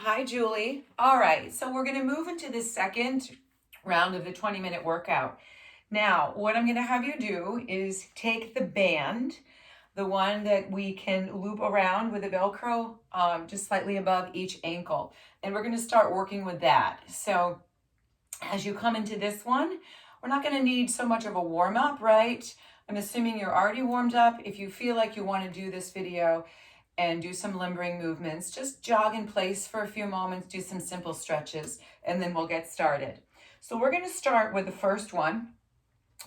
Hi, Julie. All right, so we're going to move into the second round of the 20-minute workout. Now, what I'm going to have you do is take the band, the one that we can loop around with a Velcro just slightly above each ankle, and we're going to start working with that. So as you come into this one, we're not going to need so much of a warm-up, right? I'm assuming you're already warmed up. If you feel like you want to do this video and do some limbering movements, just jog in place for a few moments, do some simple stretches, and then we'll get started. So we're going to start with the first one,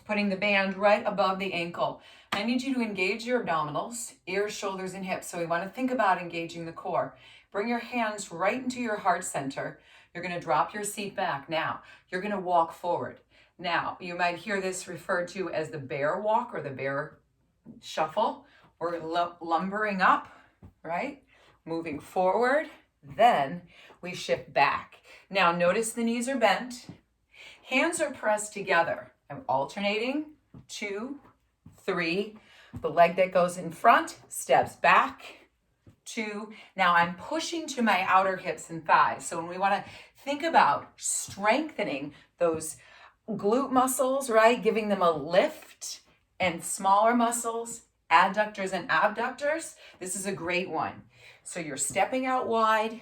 putting the band right above the ankle. I need you to engage your abdominals, ears, shoulders, and hips. So we want to think about engaging the core. Bring your hands right into your heart center. You're going to drop your seat back. Now, you're going to walk forward. Now, you might hear this referred to as the bear walk or the bear shuffle. We're lumbering up, right? Moving forward, then we shift back. Now, notice the knees are bent. Hands are pressed together. I'm alternating, 2, 3. The leg that goes in front steps back, 2. Now I'm pushing to my outer hips and thighs. So when we want to think about strengthening those glute muscles, right? Giving them a lift, and smaller muscles, adductors and abductors, this is a great one. So you're stepping out wide.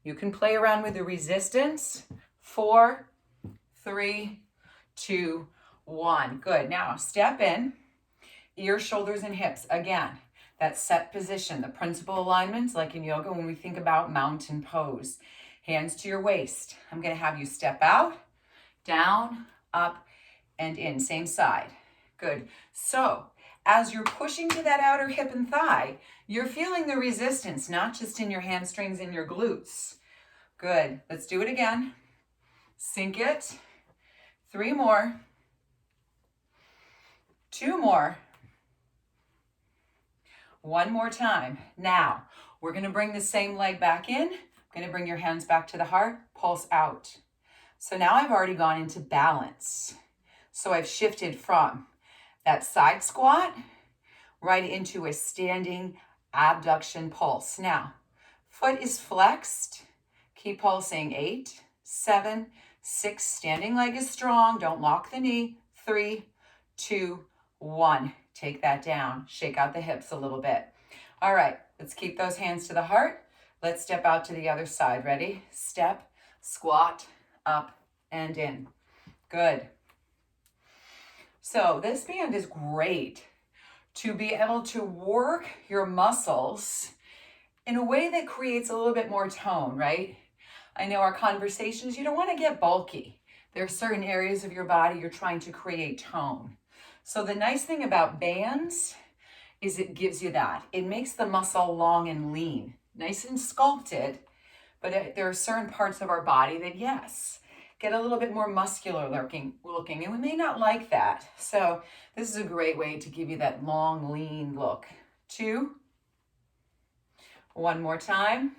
You can play around with the resistance. 4, 3, 2, 1. Good. Now step in, ears, shoulders, and hips. Again, that set position, the principal alignments, like in yoga when we think about mountain pose. Hands to your waist. I'm going to have you step out, down, up, and in. Same side. Good. So as you're pushing to that outer hip and thigh, you're feeling the resistance, not just in your hamstrings and your glutes. Good. Let's do it again. Sink it. 3 more. 2 more. 1 more time. Now, we're going to bring the same leg back in. I'm going to bring your hands back to the heart. Pulse out. So now I've already gone into balance. So I've shifted from that side squat right into a standing abduction pulse. Now, foot is flexed. Keep pulsing. 8, 7, 6. Standing leg is strong. Don't lock the knee. 3, 2, 1. Take that down. Shake out the hips a little bit. All right, let's keep those hands to the heart. Let's step out to the other side. Ready? Step, squat, up, and in. Good. So this band is great to be able to work your muscles in a way that creates a little bit more tone, right? I know our conversations, you don't want to get bulky. There are certain areas of your body you're trying to create tone. So the nice thing about bands is it gives you that. It makes the muscle long and lean, nice and sculpted, but there are certain parts of our body that, yes, get a little bit more muscular looking, and we may not like that. So this is a great way to give you that long, lean look. 2. 1 more time.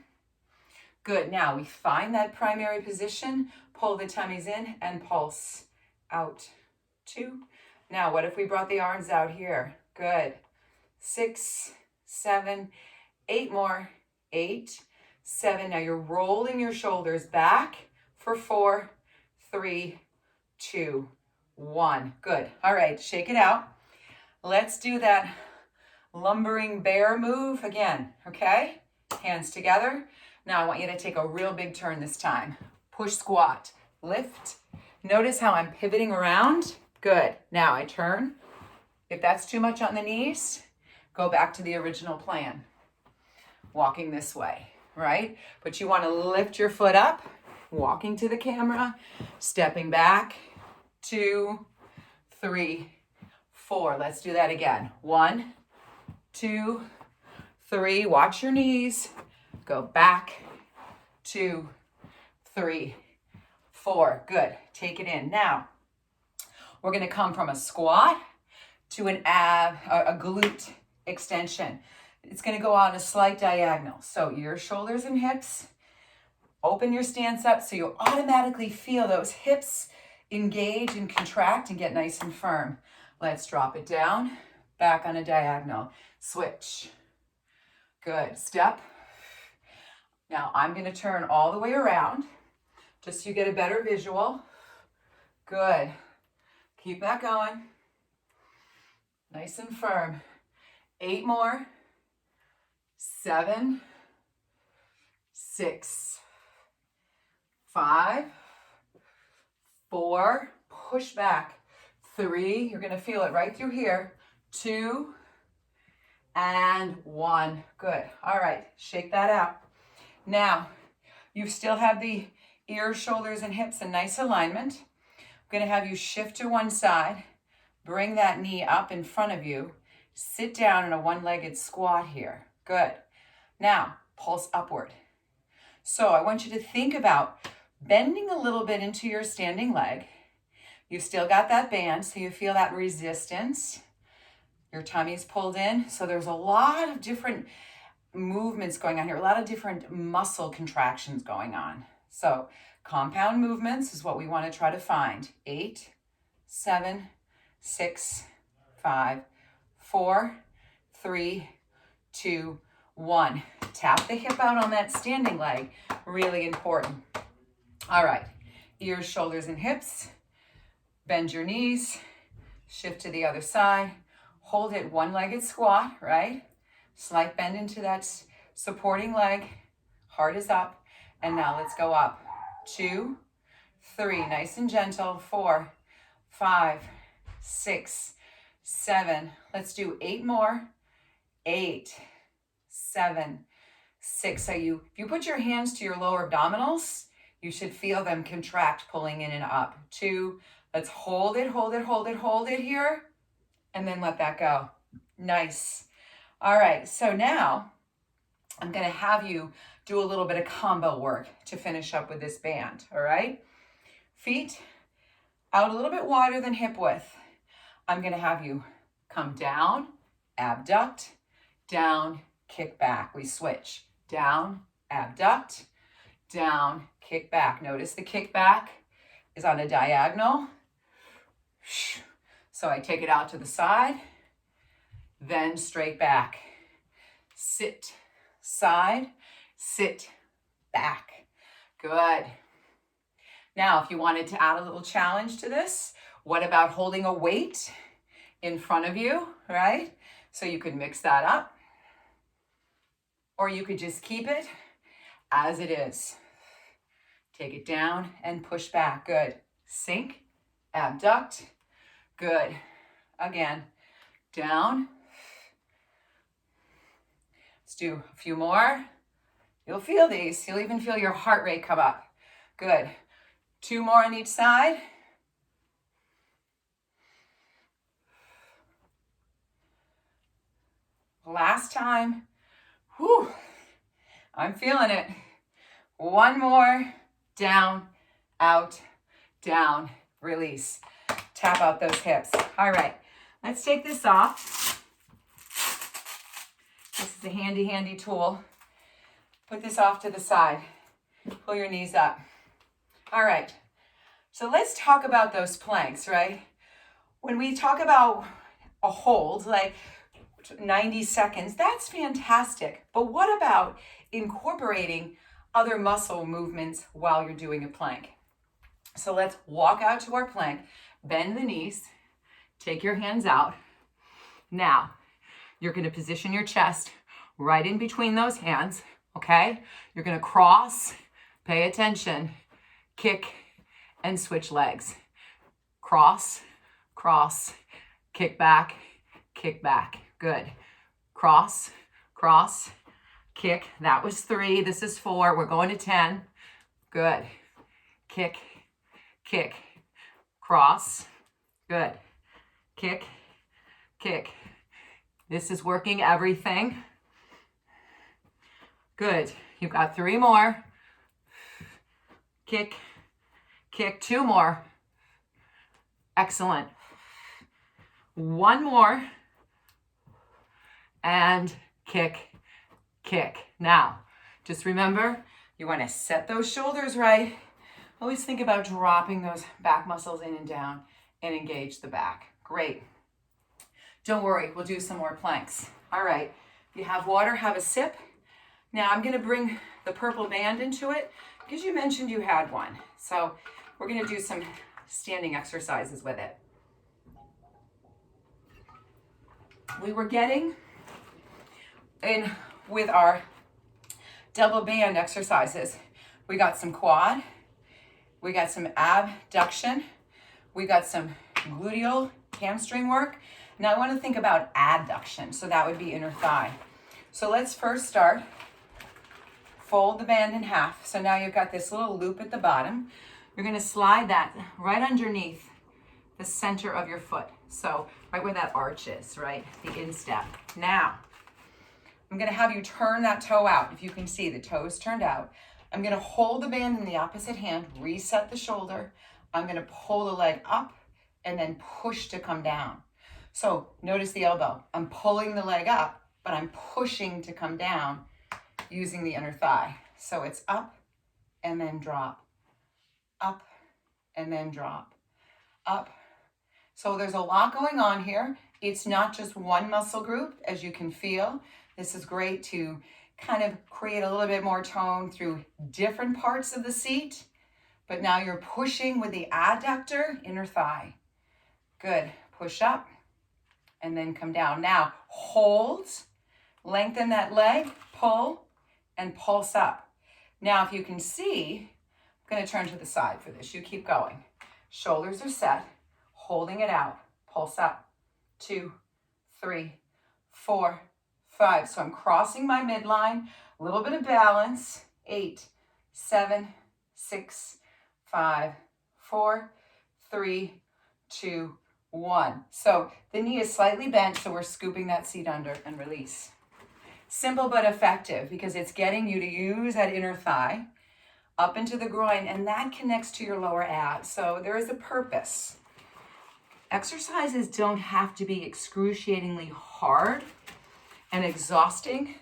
Good. Now we find that primary position, pull the tummies in and pulse out. 2. Now, what if we brought the arms out here? Good. 6, 7, 8 more. 8, 7. Now you're rolling your shoulders back for 4, 3, 2, 1. Good. All right, shake it out. Let's do that lumbering bear move again, okay? Hands together. Now I want you to take a real big turn this time. Push squat, lift. Notice how I'm pivoting around. Good. Now I turn. If that's too much on the knees, go back to the original plan. Walking this way, right? But you want to lift your foot up, walking to the camera, stepping back, 2, 3, 4. Let's do that again. 1, 2, 3. Watch your knees. Go back, 2, 3, 4. Good. Take it in. Now, we're going to come from a squat to a glute extension. It's going to go on a slight diagonal. So your shoulders and hips, open your stance up so you automatically feel those hips engage and contract and get nice and firm. Let's drop it down, back on a diagonal. Switch. Good. Step. Now Now I'm going to turn all the way around just so you get a better visual. Good. Keep that going. Nice and firm. 8 more. 7, 6, 5, 4, push back. 3, you're going to feel it right through here. 2, and 1. Good. All right, shake that out. Now, you still have the ears, shoulders, and hips in nice alignment. I'm going to have you shift to one side, bring that knee up in front of you, sit down in a one-legged squat here. Good. Now, pulse upward. So I want you to think about bending a little bit into your standing leg. You've still got that band, so you feel that resistance. Your tummy's pulled in. So there's a lot of different movements going on here, a lot of different muscle contractions going on. So compound movements is what we want to try to find. 8, 7, 6, 5, 4, 3, 2, 1. Tap the hip out on that standing leg. Really important. All right. Ears, shoulders, and hips. Bend your knees. Shift to the other side. Hold it one-legged squat, right? Slight bend into that supporting leg. Heart is up. And now let's go up. 2, 3. Nice and gentle. 4, 5, 6, 7. Let's do 8 more. 8, 7, 6. So if you put your hands to your lower abdominals, you should feel them contract, pulling in and up. 2. Let's hold it, hold it, hold it, hold it here. And then let that go. Nice. All right, so now I'm going to have you do a little bit of combo work to finish up with this band, all right? Feet out a little bit wider than hip width. I'm going to have you come down, abduct, down, kick back. We switch. Down, abduct, down, kick back. Notice the kick back is on a diagonal. So I take it out to the side, then straight back. Sit, side, sit, back. Good. Now, if you wanted to add a little challenge to this, what about holding a weight in front of you, right? So you could mix that up, or you could just keep it as it is. Take it down and push back. Good. Sink, abduct. Good. Again, down. Let's do a few more. You'll feel these. You'll even feel your heart rate come up. Good. 2 more on each side. Last time. Whew. I'm feeling it. 1 more. Down, out, down, release. Tap out those hips. All right, let's take this off. This is a handy, handy tool. Put this off to the side. Pull your knees up. All right, so let's talk about those planks, right? When we talk about a hold, like 90 seconds, that's fantastic. But what about incorporating other muscle movements while you're doing a plank? So let's walk out to our plank, bend the knees, take your hands out. Now, you're going to position your chest right in between those hands, okay? You're going to cross, pay attention, kick, and switch legs. Cross, cross, kick back, kick back. Good. Cross, cross, kick. That was 3. This is 4. We're going to 10. Good. Kick, kick, cross. Good. Kick, kick. This is working everything. Good. You've got 3 more. Kick, kick. 2 more. Excellent. 1 more. And kick, kick. Now, just remember, you want to set those shoulders right. Always think about dropping those back muscles in and down and engage the back. Great. Don't worry, we'll do some more planks. All right, if you have water, have a sip. Now I'm going to bring the purple band into it because you mentioned you had one. So we're gonna do some standing exercises with it. We were getting in with our double band exercises. We got some quad, we got some abduction, we got some gluteal hamstring work. Now I want to think about adduction, so that would be inner thigh. So let's first start, fold the band in half. So now you've got this little loop at the bottom. You're going to slide that right underneath the center of your foot. So right where that arch is, right? The instep. Now, I'm going to have you turn that toe out. If you can see, the toe is turned out. I'm going to hold the band in the opposite hand, reset the shoulder. I'm going to pull the leg up and then push to come down. So notice the elbow. I'm pulling the leg up, but I'm pushing to come down using the inner thigh. So it's up and then drop, up and then drop, up. So there's a lot going on here. It's not just one muscle group, as you can feel. This is great to kind of create a little bit more tone through different parts of the seat. But now you're pushing with the adductor, inner thigh. Good. Push up and then come down. Now hold, lengthen that leg, pull, and pulse up. Now if you can see, I'm going to turn to the side for this. You keep going. Shoulders are set, holding it out. Pulse up. 2, 3, 4, 5. So I'm crossing my midline. A little bit of balance. 8, 7, 6, 5, 4, 3, 2, 1. So the knee is slightly bent, so we're scooping that seat under and release. Simple but effective because it's getting you to use that inner thigh up into the groin, and that connects to your lower abs. So there is a purpose. Exercises don't have to be excruciatingly hard and exhausting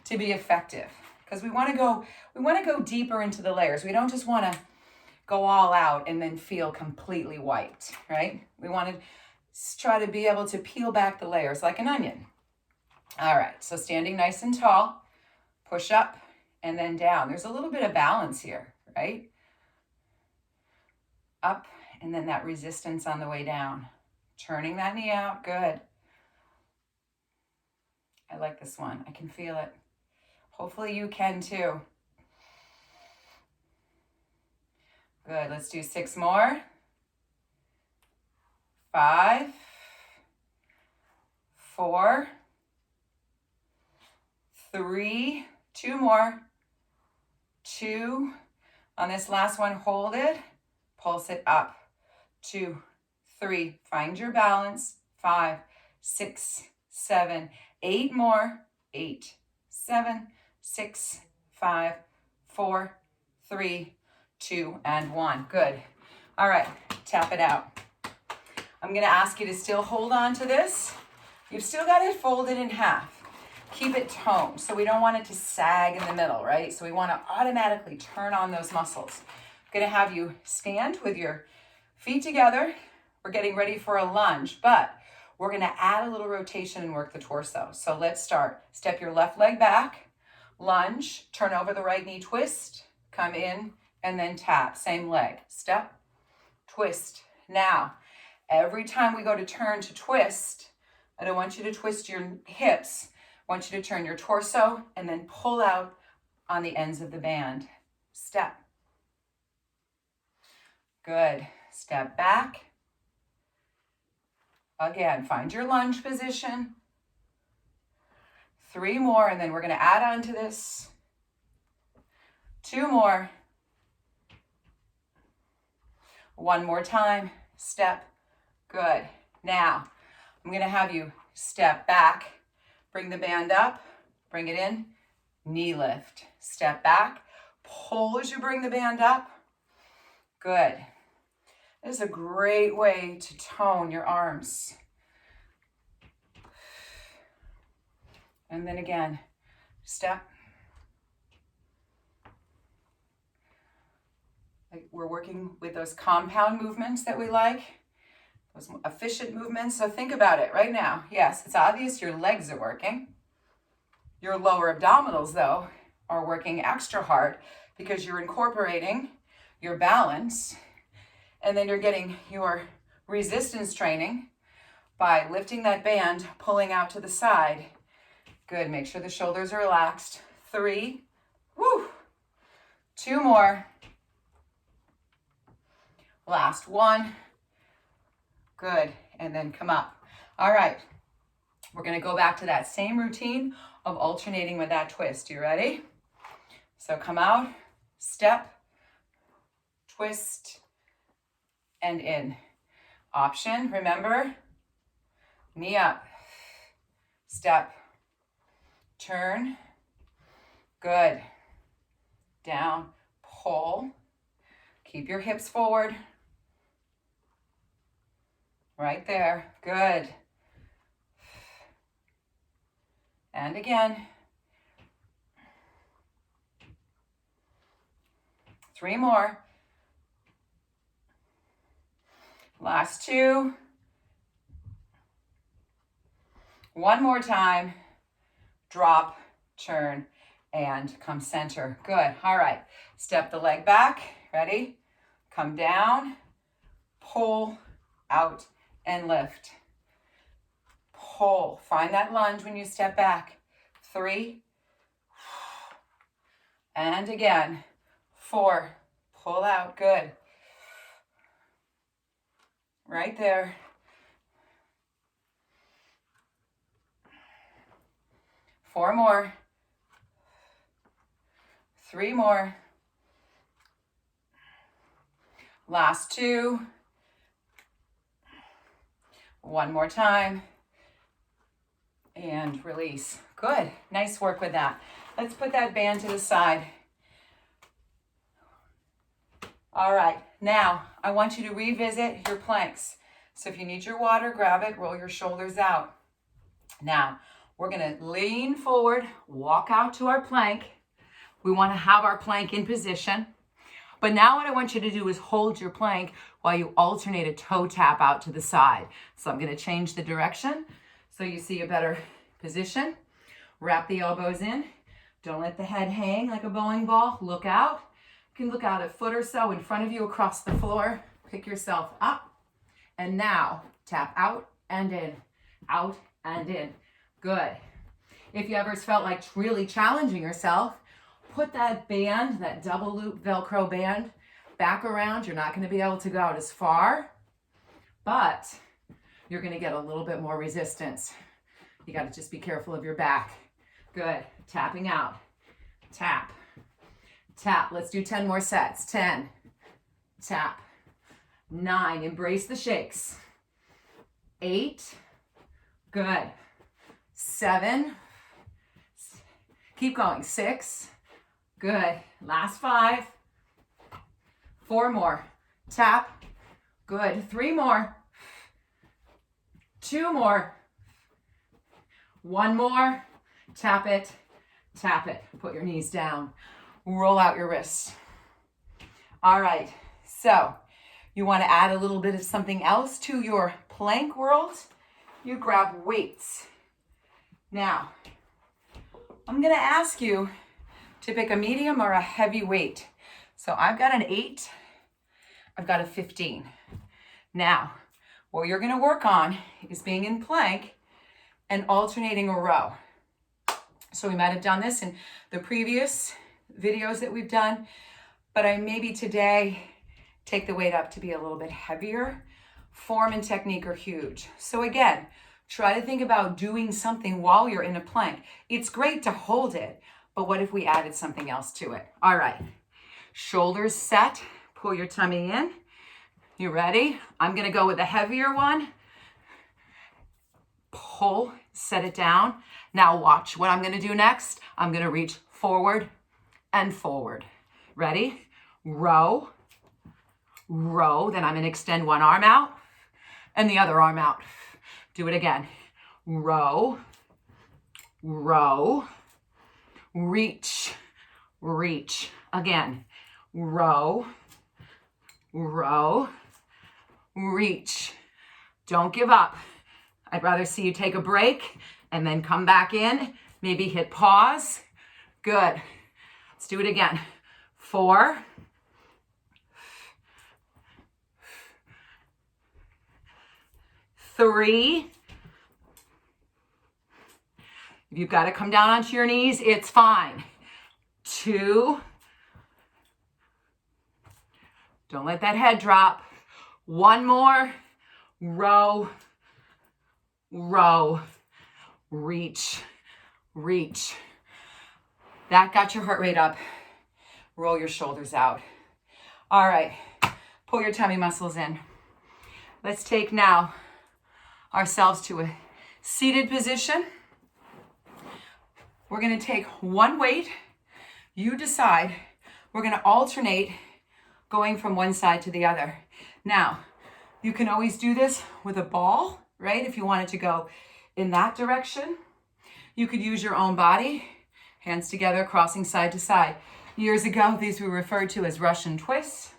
to be effective because we want to go deeper into the layers. We don't just want to go all out and then feel completely wiped, right? We want to try to be able to peel back the layers like an onion. All right, so standing nice and tall, push up and then down. There's a little bit of balance here, right? Up and then that resistance on the way down. Turning that knee out, good. I like this one, I can feel it. Hopefully you can too. Good, let's do 6 more. 5, 4, 3, 2 more. 2. On this last one, hold it, pulse it up. 2, 3, find your balance. 5, 6, 7, 8 more. 8, 7, 6, 5, 4, 3, 2, and 1. Good. All right, tap it out. I'm going to ask you to still hold on to this. You've still got it folded in half. Keep it toned. So we don't want it to sag in the middle, right? So we want to automatically turn on those muscles. I'm going to have you stand with your feet together. We're getting ready for a lunge, but we're going to add a little rotation and work the torso. So let's start. Step your left leg back, lunge, turn over the right knee, twist, come in, and then tap. Same leg. Step, twist. Now, every time we go to turn to twist, I don't want you to twist your hips. I want you to turn your torso and then pull out on the ends of the band. Step. Good. Step back. Again, find your lunge position. 3 more, and then we're going to add on to this. 2 more. 1 more time. Step. Good. Now, I'm going to have you step back. Bring the band up. Bring it in. Knee lift. Step back. Pull as you bring the band up. Good. This is a great way to tone your arms. And then again, step. We're working with those compound movements that we like, those efficient movements. So think about it right now. Yes, it's obvious your legs are working. Your lower abdominals, though, are working extra hard because you're incorporating your balance, and then you're getting your resistance training by lifting that band, pulling out to the side. Good, make sure the shoulders are relaxed. 3, woo, 2 more. Last 1, good, and then come up. All right, we're gonna go back to that same routine of alternating with that twist. You ready? So come out, step, twist, and in. Option, remember, knee up, step, turn, good, down, pull, keep your hips forward, right there, good, and again, 3 more, last 2, 1 more time, drop, turn, and come center. Good. All right. Step the leg back. Ready? Come down, pull, out, and lift. Pull. Find that lunge when you step back. 3. And again. 4. Pull out. Good. Right there. 4 more. 3 more. Last 2. 1 more time. And release. Good. Nice work with that. Let's put that band to the side. All right. Now, I want you to revisit your planks. So if you need your water, grab it, roll your shoulders out. Now, we're going to lean forward, walk out to our plank. We want to have our plank in position. But now what I want you to do is hold your plank while you alternate a toe tap out to the side. So I'm going to change the direction so you see a better position. Wrap the elbows in. Don't let the head hang like a bowling ball. Look out. You can look out a foot or so in front of you across the floor. Pick yourself up. And now tap out and in, out and in. Good. If you ever felt like really challenging yourself, put that band, that double loop Velcro band, back around. You're not going to be able to go out as far, but you're going to get a little bit more resistance. You got to just be careful of your back. Good. Tapping out. Tap. Tap. Let's do 10 more sets. 10. Tap. 9. Embrace the shakes. 8. Good. 7. Keep going. 6. Good. Last 5. 4 more. Tap. Good. 3 more. 2 more. 1 more. Tap it. Tap it. Put your knees down. Roll out your wrists. All right. So you want to add a little bit of something else to your plank world? You grab weights. Now, I'm going to ask you to pick a medium or a heavy weight. So I've got an 8. I've got a 15. Now, what you're going to work on is being in plank and alternating a row. So we might have done this in the previous videos that we've done, but I maybe today take the weight up to be a little bit heavier. Form and technique are huge. So again, try to think about doing something while you're in a plank. It's great to hold it, but what if we added something else to it? All right, shoulders set, pull your tummy in. You ready? I'm gonna go with a heavier one. Pull, set it down. Now watch what I'm gonna do next. I'm gonna reach forward and forward. Ready? Row, row. Then I'm gonna extend one arm out and the other arm out. Do it again. Row, row, reach, reach. Again, row, row, reach. Don't give up. I'd rather see you take a break and then come back in. Maybe hit pause. Good. Let's do it again. 4, 3. If you've got to come down onto your knees, it's fine. 2. Don't let that head drop. 1 more. Row, row, reach, reach. That got your heart rate up. Roll your shoulders out. All right, pull your tummy muscles in. Let's take now ourselves to a seated position. We're gonna take one weight. You decide. We're gonna alternate going from one side to the other. Now, you can always do this with a ball, right? If you wanted to go in that direction. You could use your own body, hands together, crossing side to side. Years ago, these were referred to as Russian twists.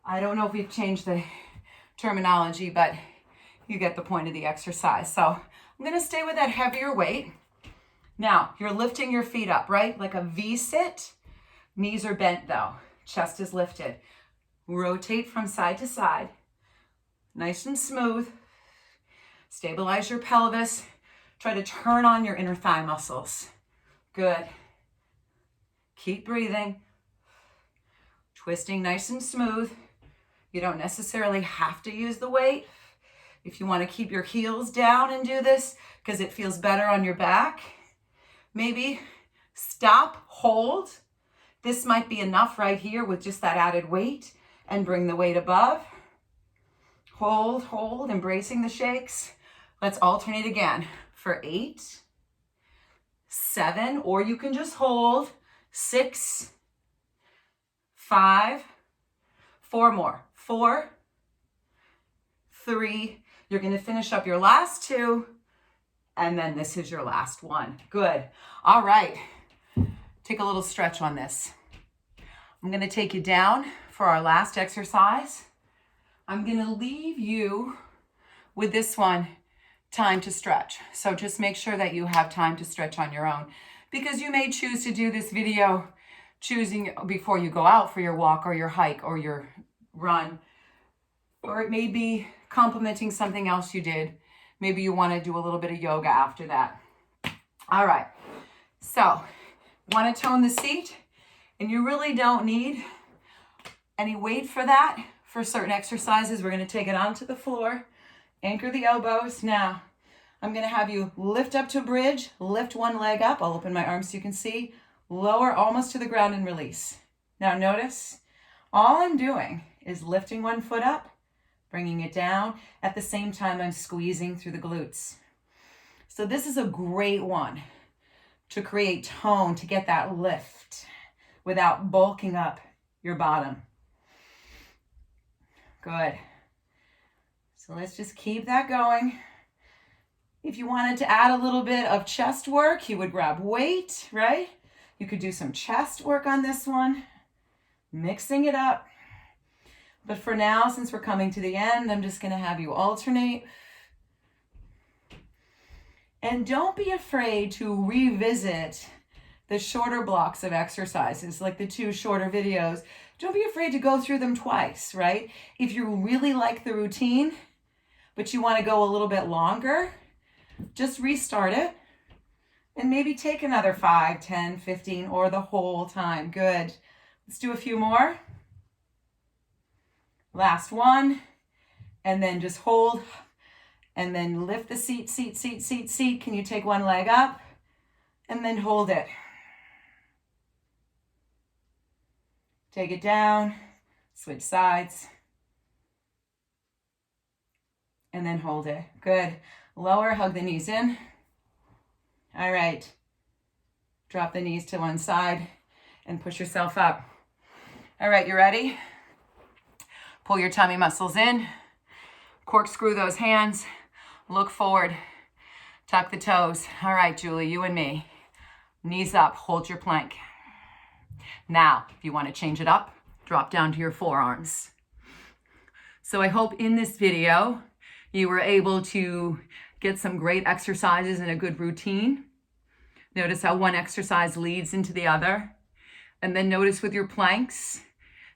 I don't know if we've changed the terminology, but you get the point of the exercise. So I'm gonna stay with that heavier weight. Now, you're lifting your feet up, right? Like a V sit. Knees are bent though. Chest is lifted. Rotate from side to side. Nice and smooth. Stabilize your pelvis. Try to turn on your inner thigh muscles. Good. Keep breathing. Twisting nice and smooth. You don't necessarily have to use the weight. If you want to keep your heels down and do this because it feels better on your back, maybe stop, hold. This might be enough right here with just that added weight, and bring the weight above. Hold, hold, embracing the shakes. Let's alternate again for 8, 7, or you can just hold. 6, 5, 4 more. 4, 3. You're going to finish up your last 2, and then this is your last one. Good. All right. Take a little stretch on this. I'm going to take you down for our last exercise. I'm going to leave you with this one, time to stretch. So just make sure that you have time to stretch on your own, because you may choose to do this video choosing before you go out for your walk or your hike or your run, or it may be complementing something else you did. Maybe you want to do a little bit of yoga after that. All right. So want to tone the seat, and you really don't need any weight for that. For certain exercises, we're going to take it onto the floor, anchor the elbows. Now, I'm going to have you lift up to bridge, lift one leg up. I'll open my arms so you can see. Lower almost to the ground and release. Now notice, all I'm doing is lifting one foot up, bringing it down. At the same time, I'm squeezing through the glutes. So this is a great one to create tone, to get that lift without bulking up your bottom. Good. So let's just keep that going. If you wanted to add a little bit of chest work, you would grab weight, right? You could do some chest work on this one, mixing it up. But for now, since we're coming to the end, I'm just going to have you alternate. And don't be afraid to revisit the shorter blocks of exercises, like the 2 shorter videos. Don't be afraid to go through them twice, right? If you really like the routine, but you want to go a little bit longer, just restart it and maybe take another 5, 10, 15, or the whole time. Good. Let's do a few more. Last one. And then just hold. And then lift the seat, seat, seat, seat, seat. Can you take one leg up? And then hold it. Take it down. Switch sides. And then hold it. Good. Lower, hug the knees in. All right. Drop the knees to one side and push yourself up. All right, you ready? Pull your tummy muscles in. Corkscrew those hands. Look forward. Tuck the toes. All right, Julie, you and me. Knees up. Hold your plank. Now, if you want to change it up, drop down to your forearms. So I hope in this video, you were able to get some great exercises and a good routine. Notice how one exercise leads into the other. And then notice with your planks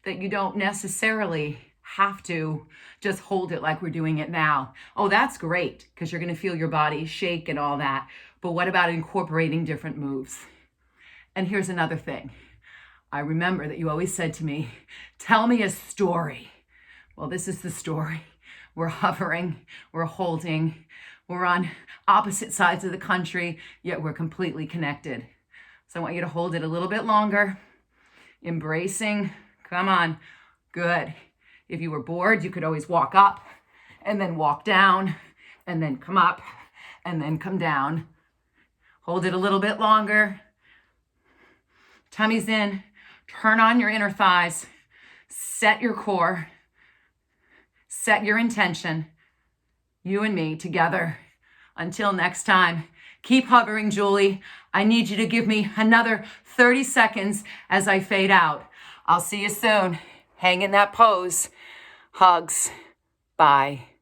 that you don't necessarily have to just hold it like we're doing it now. Oh, that's great, because you're going to feel your body shake and all that. But what about incorporating different moves? And here's another thing. I remember that you always said to me, tell me a story. Well, this is the story. We're hovering, we're holding, we're on opposite sides of the country, yet we're completely connected. So I want you to hold it a little bit longer. Embracing, come on, good. If you were bored, you could always walk up and then walk down and then come up and then come down. Hold it a little bit longer. Tummy's in, turn on your inner thighs, set your core, set your intention, you and me together. Until next time, keep hovering, Julie. I need you to give me another 30 seconds as I fade out. I'll see you soon. Hang in that pose. Hugs. Bye.